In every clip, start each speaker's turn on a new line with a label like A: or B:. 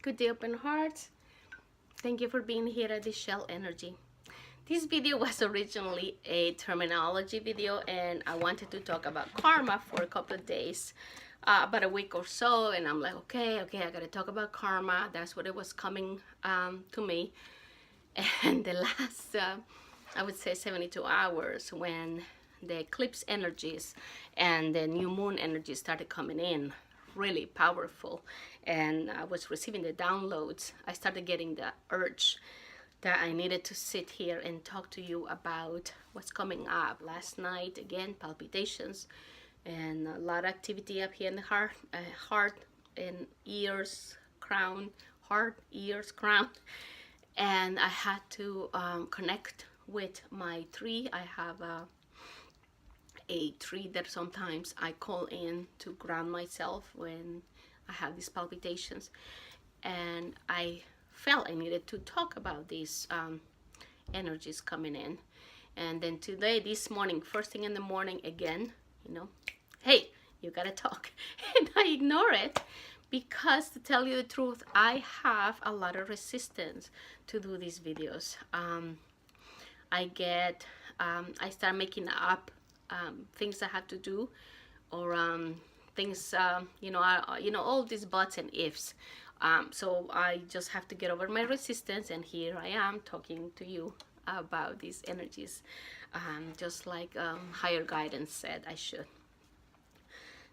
A: Good day, open hearts. Thank you for being here at the Shell Energy. This video was originally a terminology video, and I wanted to talk about karma for a couple of days, about a week or so, and I'm like, okay, I gotta talk about karma. That's what it was coming to me. And the last, I would say 72 hours, when the eclipse energies and the new moon energy started coming in, really powerful, and I was receiving the downloads, I started getting the urge that I needed to sit here and talk to you about what's coming up. Last night, again, palpitations and a lot of activity up here in the heart and ears, crown, heart, ears, crown. And I had to connect with my tree. I have a tree that sometimes I call in to ground myself when I have these palpitations, and I felt I needed to talk about these energies coming in. And then today, this morning, first thing in the morning, again, hey, you gotta talk. And I ignore it because, to tell you the truth, I have a lot of resistance to do these videos. I start making up things I have to do, or things, all these buts and ifs. So I just have to get over my resistance, and here I am talking to you about these energies, just like higher guidance said I should.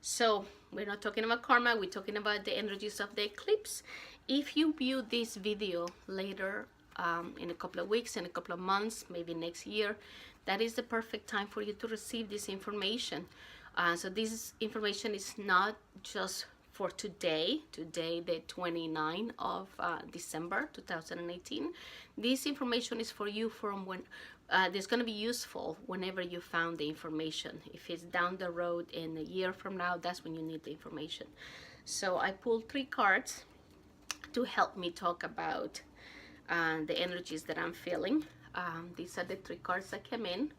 A: So we're not talking about karma, we're talking about the energies of the eclipse. If you view this video later, in a couple of weeks, in a couple of months, maybe next year, that is the perfect time for you to receive this information. So this information is not just for today, the 29th of December 2018. This information is for you from when it's going to be useful whenever you found the information. If it's down the road in a year from now, that's when you need the information. So I pulled 3 cards to help me talk about the energies that I'm feeling. These are the 3 cards that came in.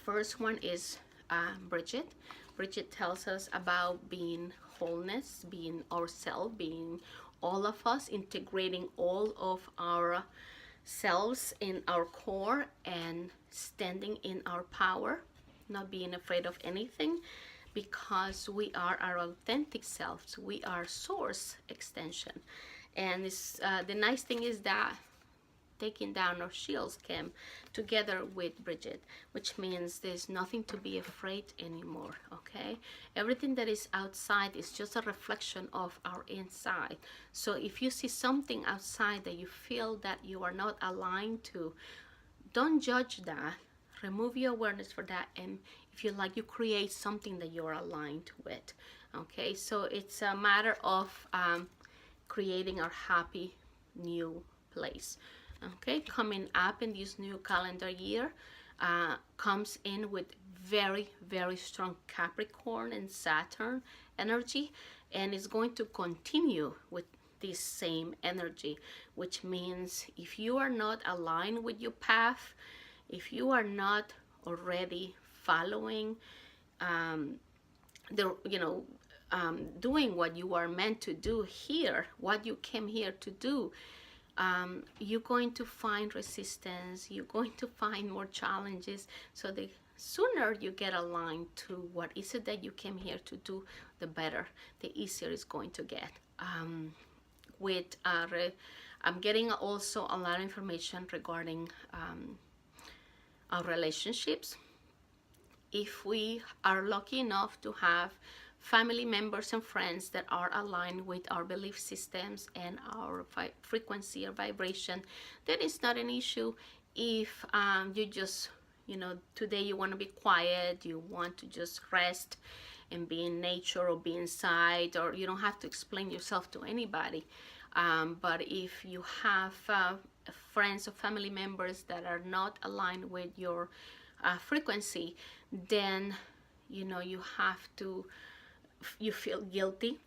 A: First one is Bridget. Bridget tells us about being wholeness, being ourselves, being all of us, integrating all of our selves in our core and standing in our power, not being afraid of anything, because we are our authentic selves. We are source extension. And the nice thing is that taking down our shields came together with Bridget, which means there's nothing to be afraid anymore, okay? Everything that is outside is just a reflection of our inside. So if you see something outside that you feel that you are not aligned to, don't judge that. Remove your awareness for that, and if you like, you create something that you're aligned with, okay? So it's a matter of creating our happy new place. Okay, coming up in this new calendar year comes in with very, very strong Capricorn and Saturn energy, and it's going to continue with this same energy, which means if you are not aligned with your path, if you are not already following doing what you are meant to do here, what you came here to do, you're going to find resistance, you're going to find more challenges. So the sooner you get aligned to what is it that you came here to do, the better, the easier it's going to get. I'm getting also a lot of information regarding our relationships. If we are lucky enough to have family members and friends that are aligned with our belief systems and our frequency or vibration, that is not an issue. If you just, today you want to be quiet, you want to just rest and be in nature or be inside, or you don't have to explain yourself to anybody. But if you have friends or family members that are not aligned with your frequency, then you feel guilty.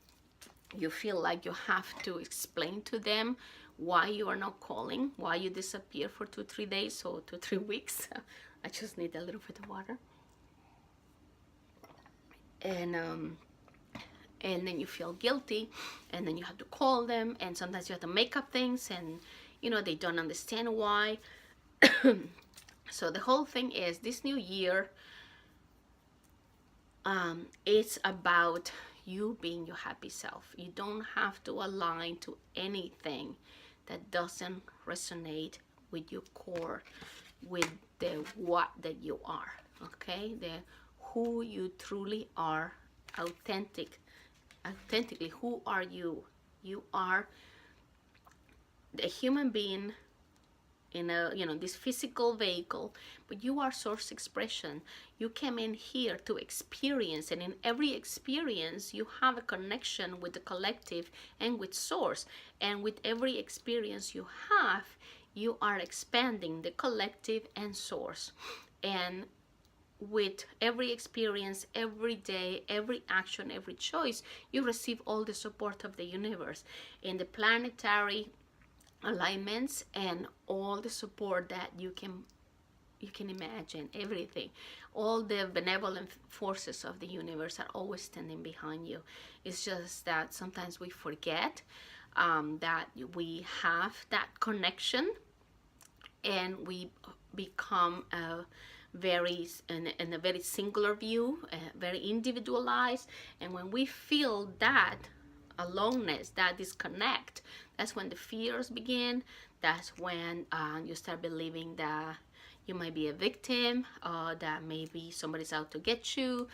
A: You feel like you have to explain to them why you are not calling, why you disappear for 2-3 days or 2-3 weeks. I just need a little bit of water. And and then you feel guilty, and then you have to call them, and sometimes you have to make up things, and they don't understand why. So the whole thing is, this new year, it's about you being your happy self. You don't have to align to anything that doesn't resonate with your core, with the what that you are, okay? The who you truly are, authentically, who are you? You are a human being in a this physical vehicle, but you are source expression. You came in here to experience, and in every experience you have a connection with the collective and with source, and with every experience you have, you are expanding the collective and source. And with every experience, every day, every action, every choice, you receive all the support of the universe in the planetary alignments, and all the support that you can imagine. Everything, all the benevolent forces of the universe are always standing behind you. It's just that sometimes we forget that we have that connection, and we become in a very singular view, very individualized. And when we feel that aloneness, that disconnect, that's when the fears begin. That's when you start believing that you might be a victim, that maybe somebody's out to get you.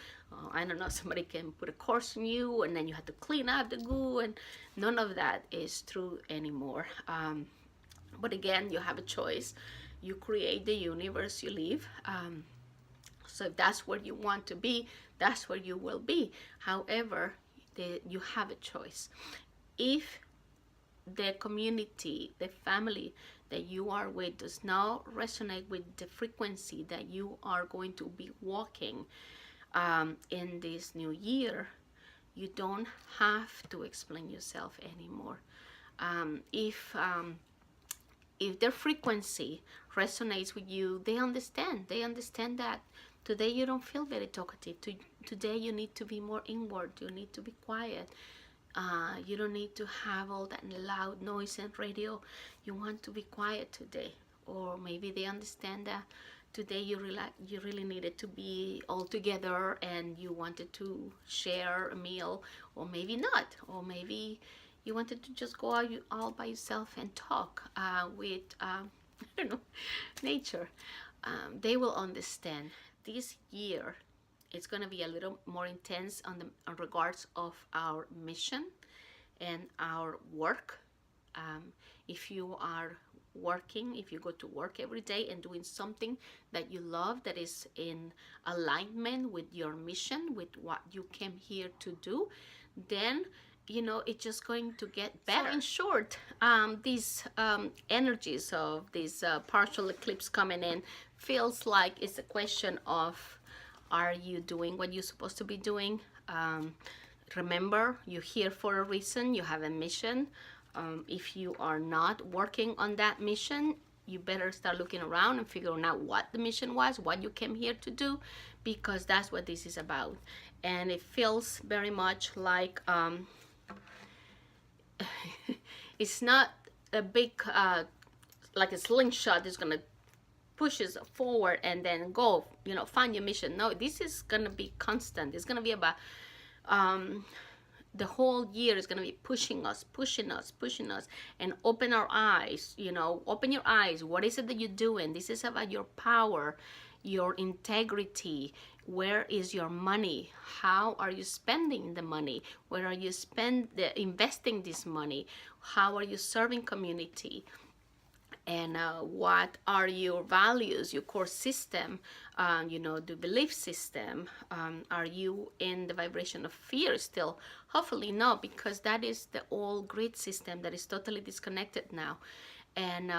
A: I don't know, somebody can put a curse on you, and then you have to clean up the goo, and none of that is true anymore. But again, you have a choice. You create the universe you live. So if that's where you want to be, that's where you will be. However, you have a choice. If the community, the family that you are with does not resonate with the frequency that you are going to be walking in this new year, you don't have to explain yourself anymore. If their frequency resonates with you, they understand that today you don't feel very talkative. Today you need to be more inward. You need to be quiet. You don't need to have all that loud noise and radio. You want to be quiet today. Or maybe they understand that today you really needed to be all together, and you wanted to share a meal, or maybe not. Or maybe you wanted to just go out all by yourself and talk with I don't know, nature. They will understand. This year, it's going to be a little more intense on regards of our mission and our work. If you are working, if you go to work every day and doing something that you love, that is in alignment with your mission, with what you came here to do, then it's just going to get better. So in short, these energies of this partial eclipse coming in feels like it's a question of, are you doing what you're supposed to be doing? Remember, you're here for a reason. You have a mission. If you are not working on that mission, you better start looking around and figuring out what the mission was, what you came here to do, because that's what this is about. And it feels very much like it's not a big like a slingshot is gonna push us forward and then go find your mission. No, this is gonna be constant. It's gonna be about the whole year is gonna be pushing us, and open our eyes. Open your eyes. What is it that you're doing? This is about your power, your integrity. Where is your money? How are you spending the money? Where are you investing this money? How are you serving community? And what are your values, your core system, the belief system? Are you in the vibration of fear still? Hopefully no, because that is the old grid system that is totally disconnected now. And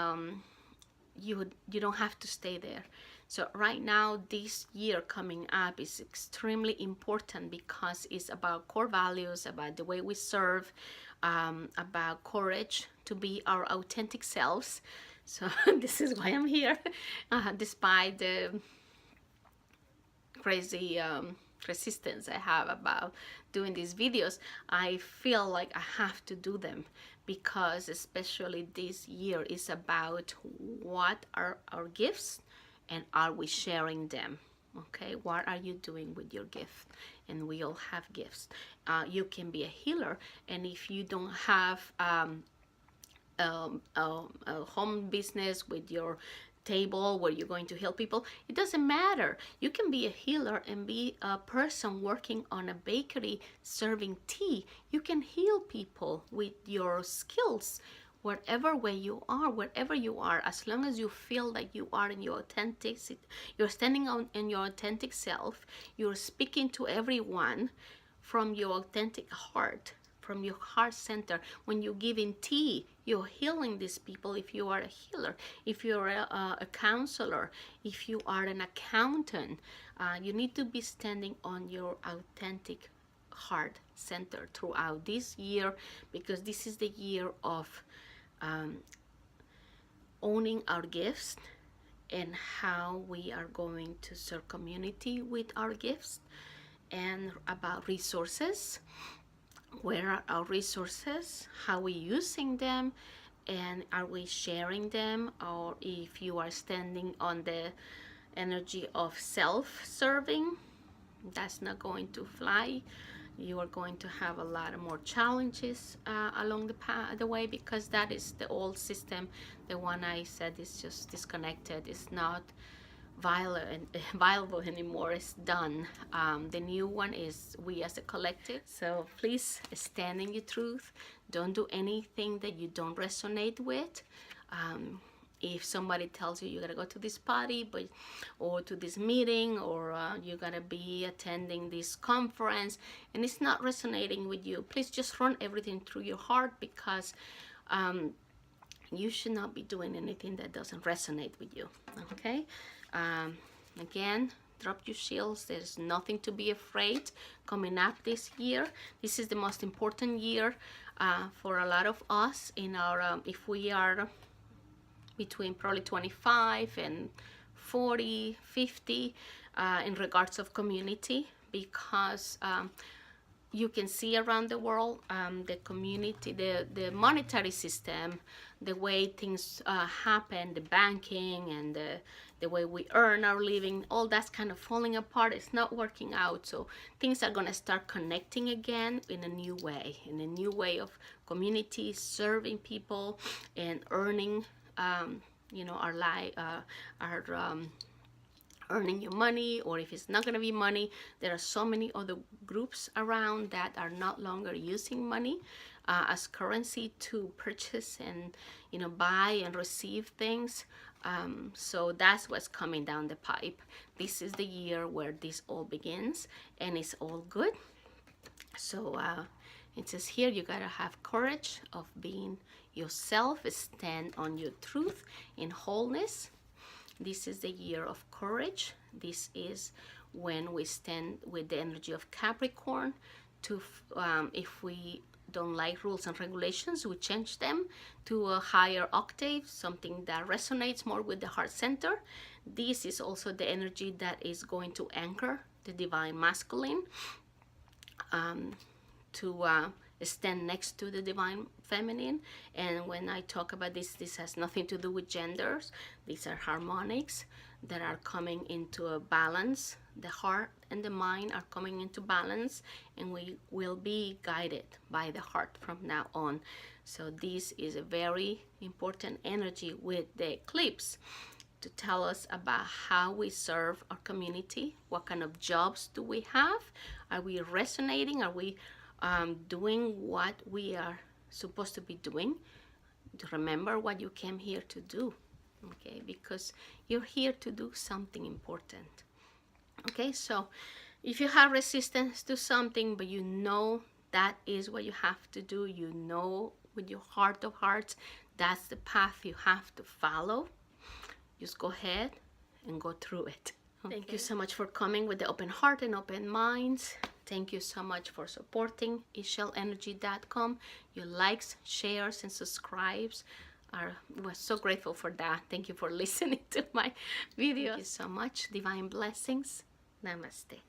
A: you don't have to stay there. So right now, this year coming up is extremely important, because it's about core values, about the way we serve, about courage to be our authentic selves. So this is why I'm here, despite the crazy resistance I have about doing these videos, I feel like I have to do them, because especially this year is about what are our gifts and are we sharing them. Okay, what are you doing with your gift? And we all have gifts. You can be a healer, and if you don't have a home business with your table where you're going to help people, it doesn't matter. You can be a healer and be a person working on a bakery serving tea. You can heal people with your skills, whatever way you are, wherever you are, as long as you feel like you are in your authenticity, you're standing on in your authentic self, you're speaking to everyone from your authentic heart, from your heart center. When you give in tea, you're healing these people. If you are a healer, if you're a counselor, if you are an accountant, you need to be standing on your authentic heart center throughout this year, because this is the year of owning our gifts and how we are going to serve community with our gifts, and about resources. Where are our resources? How are we using them? And are we sharing them? Or if you are standing on the energy of self-serving, that's not going to fly. You are going to have a lot of more challenges along the way, because that is the old system. The one I said is just disconnected. It's not viable anymore. It's done. The new one is we as a collective. So please stand in your truth. Don't do anything that you don't resonate with. If somebody tells you gotta go to this party, or to this meeting, or you gotta be attending this conference, and it's not resonating with you, please just run everything through your heart, because you should not be doing anything that doesn't resonate with you. Okay. Again, drop your shields. There's nothing to be afraid coming up this year. This is the most important year for a lot of us in our if we are between probably 25 and 40, 50 in regards of community, because you can see around the world the community, the monetary system, the way things happen, the banking and the way we earn our living, all that's kind of falling apart. It's not working out. So things are going to start connecting again in a new way of community, serving people and earning our life, earning your money. Or if it's not going to be money, there are so many other groups around that are not longer using money as currency to purchase and buy and receive things. So that's what's coming down the pipe. This is the year where this all begins, and it's all good. So it says here, you gotta have courage of being yourself, stand on your truth in wholeness. This is the year of courage. This is when we stand with the energy of Capricorn to if we don't like rules and regulations, we change them to a higher octave, something that resonates more with the heart center. This is also the energy that is going to anchor the divine masculine, to stand next to the divine feminine. And when I talk about this has nothing to do with genders. These are harmonics that are coming into a balance. The heart and the mind are coming into balance, and we will be guided by the heart from now on. So this is a very important energy with the eclipse to tell us about how we serve our community. What kind of jobs do we have? Are we resonating? Are we doing what we are supposed to be doing? To remember what you came here to do, okay? Because you're here to do something important. Okay, so if you have resistance to something, but that is what you have to do, with your heart of hearts, that's the path you have to follow, just go ahead and go through it. Okay? Thank you so much for coming with the open heart and open minds. Thank you so much for supporting ixchelenergy.com. Your likes, shares, and subscribes we're so grateful for that. Thank you for listening to my video. Thank you so much. Divine blessings. Namaste.